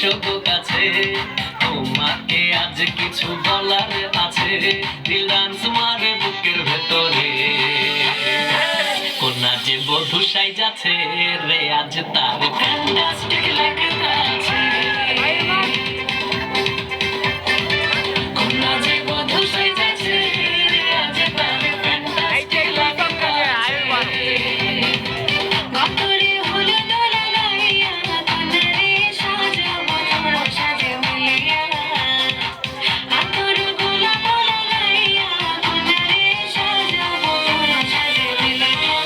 এসো গো কাছে, তোমাকে আজ কিছু বলার আছে, দিল ডান্স মারে বুকের ভেতরে। কোনা যে বধূ সাইজাছে রে, আজ তার ফ্যান্টাস্টিক লাগতাছে। কোনা যে বধূ সাইজাছে রে, আজ তার ফ্যান্টাস্টিক লাগতাছে। গতরে হলো দোলা লাইয়া, কোনারে সাজাবো তোর সাজে মিলিয়া। আতর গোলা দোলা লাইয়া, কোনারে সাজাবো তোর সাজে মিলিয়া।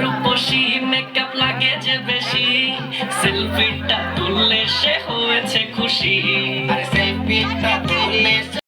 রূপসী মেকআপ লাগে যে বেশি, সেলফিটা তুললে সে হয়েছে খুশি। সেলফিটা